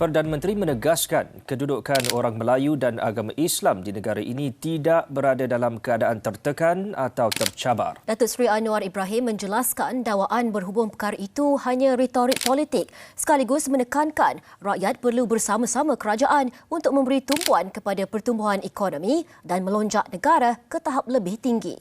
Perdana Menteri menegaskan kedudukan orang Melayu dan agama Islam di negara ini tidak berada dalam keadaan tertekan atau tercabar. Datuk Seri Anwar Ibrahim menjelaskan dakwaan berhubung perkara itu hanya retorik politik sekaligus menekankan rakyat perlu bersama-sama kerajaan untuk memberi tumpuan kepada pertumbuhan ekonomi dan melonjak negara ke tahap lebih tinggi.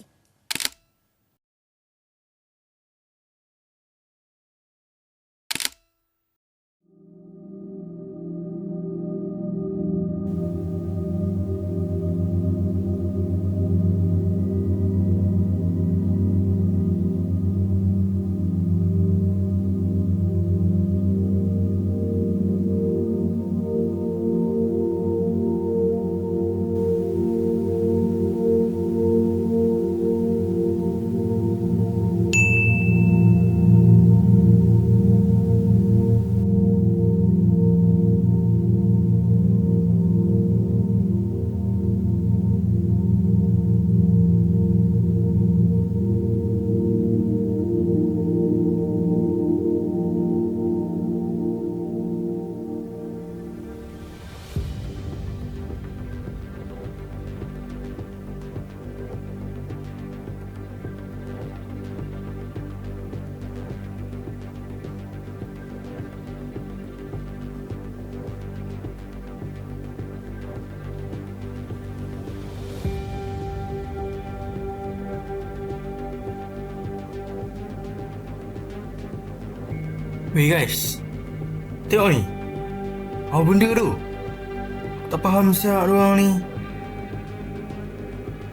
Weh guys, tengok ni. Apa benda tu? Tak faham siap diorang ni.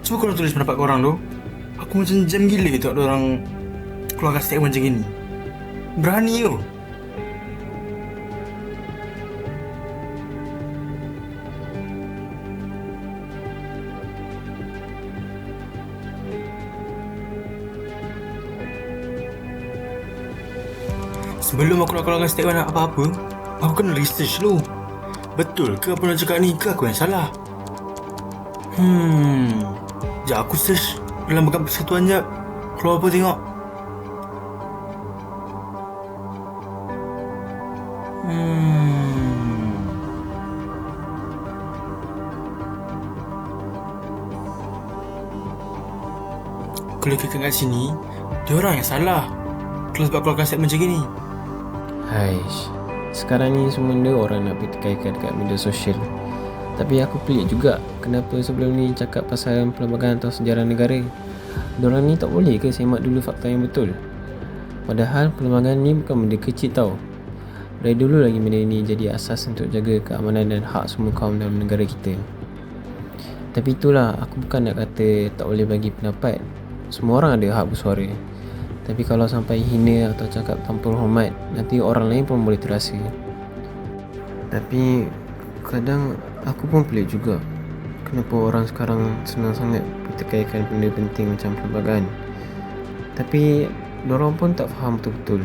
Cuba korang tulis pendapat korang tu. Aku macam jam gila tengok diorang keluarkan statement macam ni. Berani tu. Sebelum aku nak keluarkan statement apa-apa, aku kena research dulu. Betul ke apa nak cakap ni, ke aku yang salah? Sekejap aku search dalam bekas persekutuan jap. Keluar apa tengok. Kalau kekal kat sini, diorang yang salah kalau sebab keluarkan statement macam ni. Haish, sekarang ni semua benda orang nak pertikaikan dekat media sosial. Tapi aku pelik juga kenapa sebelum ni cakap pasal perlembagaan atau sejarah negara. Diorang ni tak boleh ke semak dulu fakta yang betul? Padahal perlembagaan ni bukan benda kecil tau. Dari dulu lagi benda ni jadi asas untuk jaga keamanan dan hak semua kaum dalam negara kita. Tapi itulah, aku bukan nak kata tak boleh bagi pendapat. Semua orang ada hak bersuara. Tapi kalau sampai hina atau cakap tanpa hormat, nanti orang lain pun boleh terasa. Tapi kadang aku pun pelik juga kenapa orang sekarang senang sangat pertikaikan benda penting macam perlembagaan. Tapi dorang pun tak faham betul-betul.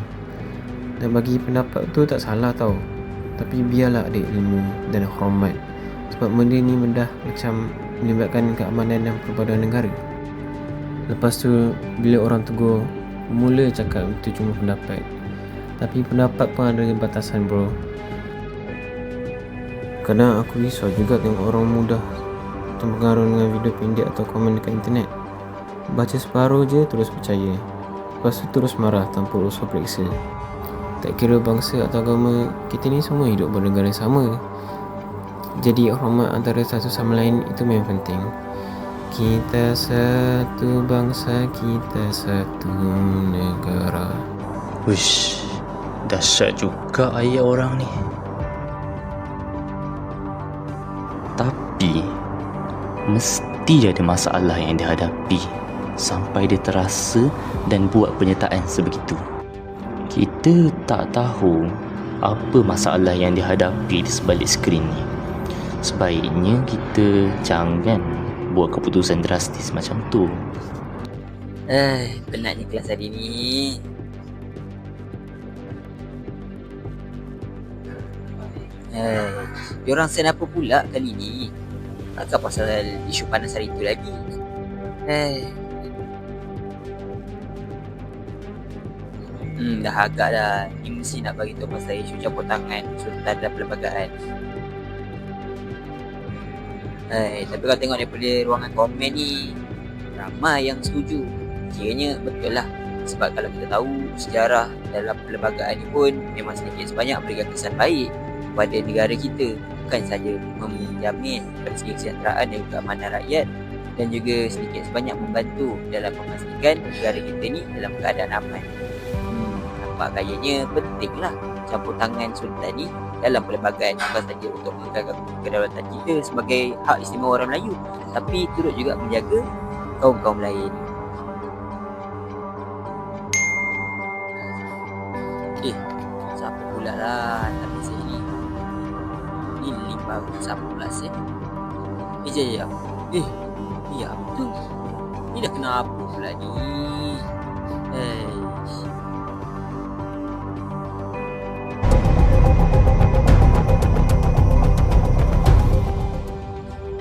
Dan bagi pendapat tu tak salah tau. Tapi biarlah ada ilmu dan hormat. Sebab benda ni dah macam melibatkan keamanan dan perpaduan negara. Lepas tu bila orang tegur, mula cakap itu cuma pendapat. Tapi pendapat pun ada batasan bro. Kadang aku risau juga tengok orang mudah terpengaruh dengan video pendek atau komen dekat internet. Baca separuh je terus percaya. Lepas tu terus marah tanpa usah periksa. Tak kira bangsa atau agama, kita ni semua hidup bernegara sama. Jadi hormat antara satu sama lain itu memang penting. Kita satu bangsa, kita satu negara. Wish, dahsyat juga ayat orang ni. Tapi mesti ada masalah yang dihadapi sampai dia terasa dan buat pernyataan sebegitu. Kita tak tahu apa masalah yang dihadapi di sebalik skrin ni. Sebaiknya kita jangan buat keputusan drastis macam tu. Penatnya kelas hari ni. Diorang send apa pula kali ni? Takkan pasal isu panas hari tu lagi. Dah agak dah. Ni mesti nak bagi tahu pasal isu campur tangan sultan dalam perlembagaan. Tapi kalau tengok daripada ruangan komen ni, ramai yang setuju. Kiranya betul lah. Sebab kalau kita tahu sejarah dalam perlembagaan ni pun memang sedikit sebanyak memberikan kesan baik kepada negara kita. Bukan saja menjamin dari segi kesejahteraan dan juga amanah rakyat, dan juga sedikit sebanyak membantu dalam memastikan negara kita ni dalam keadaan aman. Nampak kayaknya penting lah campur tangan sultan ni dalam perlembagaan, bukan saja untuk mengekalkan kedaulatan kita sebagai hak istimewa orang Melayu, tapi turut juga menjaga kaum-kaum lain. Siapa pula lah tak mesej ni? Ni link baru siapa pula set? Jap. Ni apa tu? Ni dah kenapa pula ni?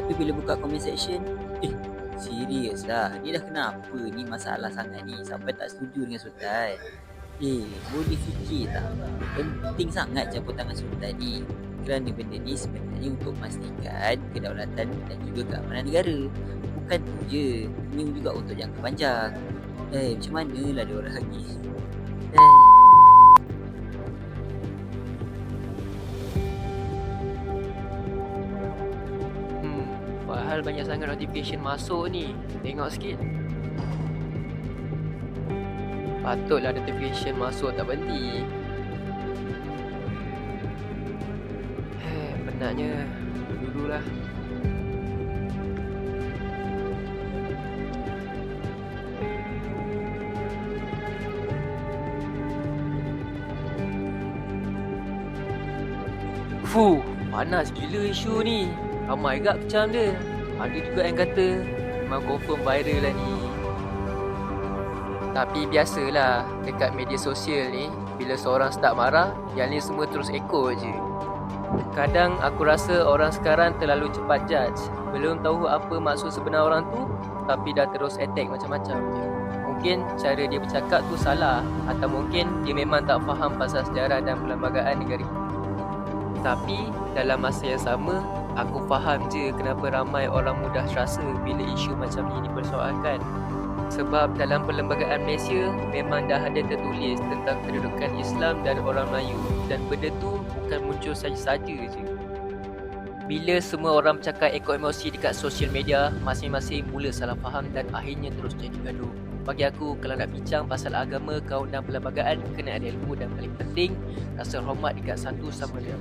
Tapi bila buka comment section, serius lah, ni dah kenapa ni masalah sangat ni sampai tak setuju dengan sultan? Boleh fikir tak? Penting sangat campur tangan sultan ni, kerana benda ni sebenarnya untuk memastikan kedaulatan dan juga keamanan negara. Bukan tu je, ini juga untuk jangka panjang. Macam mana lah diorang ni? Padahal banyak sangat notification masuk ni. Tengok sikit. Patutlah notification masuk tak berhenti. Penatnya. Dululah. Panas gila isu ni. Ramai gak kecam dia. Ada juga yang kata memang confirm viral lah ni. Tapi biasalah dekat media sosial ni, bila seorang start marah, yang ni semua terus ekor je. Kadang aku rasa orang sekarang terlalu cepat judge. Belum tahu apa maksud sebenar orang tu, tapi dah terus attack macam-macam je. Mungkin cara dia bercakap tu salah, atau mungkin dia memang tak faham pasal sejarah dan perlembagaan negara kita. Tapi dalam masa yang sama, aku faham je kenapa ramai orang mudah terasa bila isu macam ni dipersoalkan. Sebab dalam perlembagaan Malaysia memang dah ada tertulis tentang kedudukan Islam dan orang Melayu, dan benda tu bukan muncul saja-saja je. Bila semua orang bercakap ekor emosi dekat sosial media, masing-masing mula salah faham dan akhirnya terus jadi gaduh. Bagi aku, kalau nak bincang pasal agama, kaum dan perlembagaan, kena ada ilmu, dan paling penting rasa hormat dekat satu sama lain.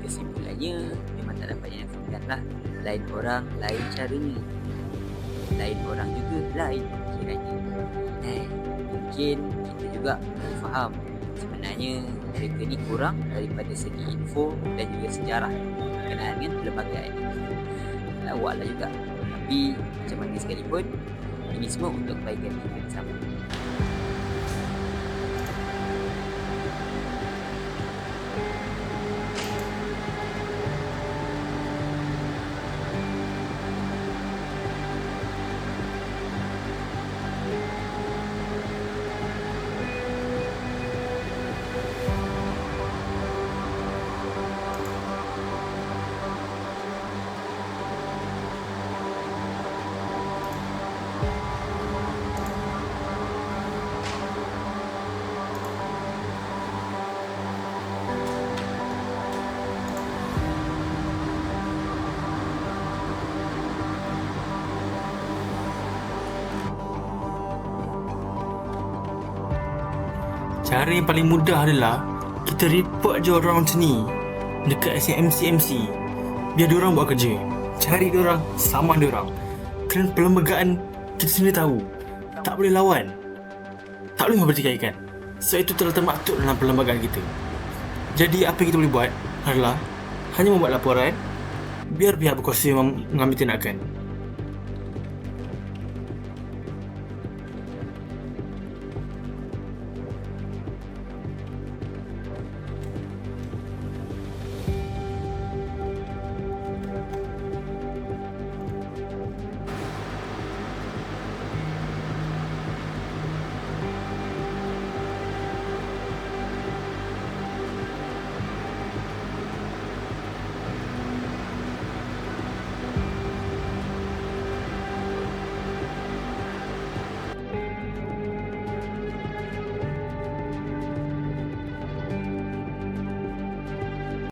Kesimpulannya memang tak dapat dinafikan lah. Lain orang, lain caranya. Lain orang juga lain kiranya. Mungkin kita juga faham sebenarnya mereka ni kurang daripada segi info dan juga sejarah berkenaan dengan perlembagaan ini. Lawak lah juga. Tapi macam mana sekalipun, ini semua untuk kebaikan kita bersama. Cara yang paling mudah adalah kita report je orang macam ni dekat MC. Biar diorang buat kerja. Cari diorang, saman diorang. Kerana perlembagaan kita sendiri tahu tak boleh lawan, tak boleh mempertikaikan. Sebab itu telah termaktub dalam perlembagaan kita. Jadi apa yang kita boleh buat adalah hanya membuat laporan, biar pihak berkuasa mengambil tindakan.